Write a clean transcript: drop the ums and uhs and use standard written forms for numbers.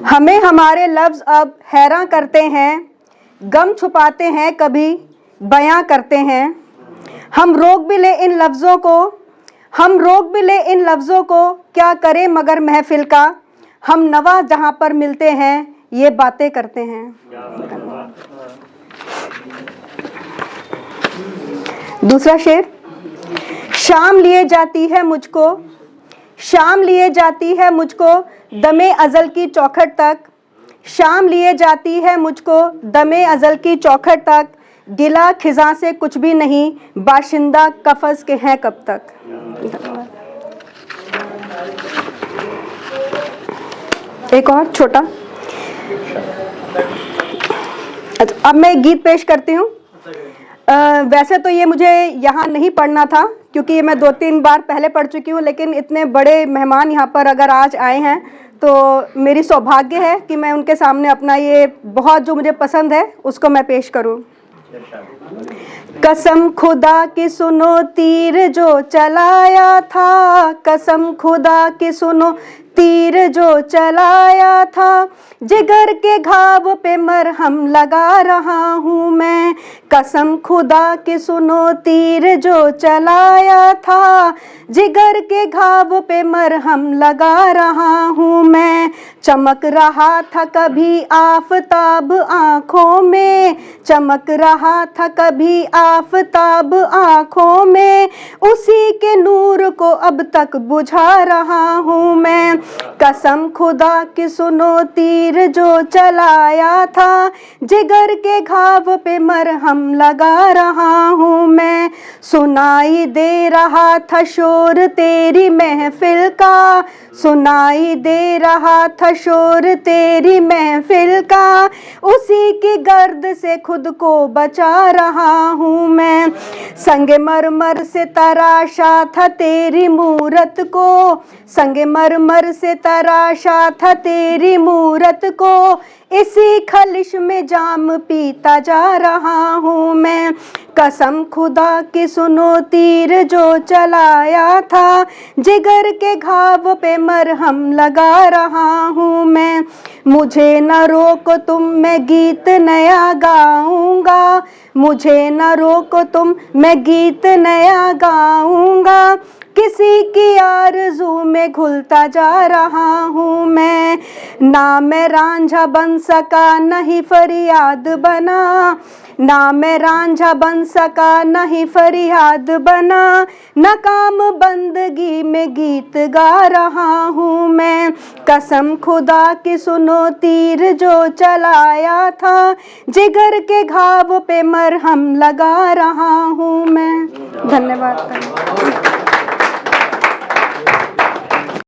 हमें हमारे लफ्ज़ अब हैरान करते हैं, गम छुपाते हैं कभी बयां करते हैं। हम रोक भी ले इन लफ्ज़ों को, क्या करें मगर महफिल का। हम नवा जहां पर मिलते हैं ये बातें करते हैं। दूसरा शेर। शाम लिए जाती है मुझको दमे अज़ल की चौखट तक। शाम लिए जाती है मुझको दमे अज़ल की चौखट तक। गिला खिज़ां से कुछ भी नहीं, बाशिंदा कफ़स के हैं कब तक। एक और छोटा। अच्छा, अब मैं गीत पेश करती हूँ। वैसे तो ये मुझे यहाँ नहीं पढ़ना था क्योंकि ये मैं 2-3 बार पहले पढ़ चुकी हूँ, लेकिन इतने बड़े मेहमान यहाँ पर अगर आज आए हैं तो मेरी सौभाग्य है कि मैं उनके सामने अपना ये बहुत जो मुझे पसंद है उसको मैं पेश करूँ। कसम खुदा की सुनो तीर जो चलाया था, कसम खुदा की सुनो तीर जो चलाया था। जिगर के घाव पे मरहम लगा रहा हूँ मैं, कसम खुदा की सुनो तीर जो चलाया था। जिगर के घाव पे मरहम लगा रहा हूँ मैं। चमक रहा था कभी आफताब आँखों में, चमक रहा था कभी आफताब आँखों में। उसी के नूर को अब तक बुझा रहा हूँ मैं। कसम खुदा की सुनो तीर जो चलाया था। जिगर के घाव पे मरहम लगा रहा हूँ मैं। सुनाई दे रहा था शोर तेरी महफिल का, सुनाई दे रहा था शोर तेरी महफिल का। उसी की गर्द से खुद को बचा रहा हूँ मैं। संगे मरमर से तराशा था तेरी मूरत को, संगे मरमर से तराशा था तेरी मूरत को। इसी खलिश में जाम पीता जा रहा हूँ मैं। कसम खुदा की सुनो तीर जो चलाया था। जिगर के घाव पे मरहम लगा रहा हूँ मैं। मुझे न रोको तुम मैं गीत नया गाऊंगा, मुझे न रोको तुम मैं गीत नया गाऊंगा। किसी की आरज़ू में घुलता जा रहा हूँ मैं। ना मैं रांझा बन सका नहीं फरियाद बना, ना मैं रांझा बन सका नहीं फरियाद बना। नाकाम बंदगी में गीत गा रहा हूँ मैं। कसम खुदा की सुनो तीर जो चलाया था। जिगर के घाव पे मरहम लगा रहा हूँ मैं। धन्यवाद।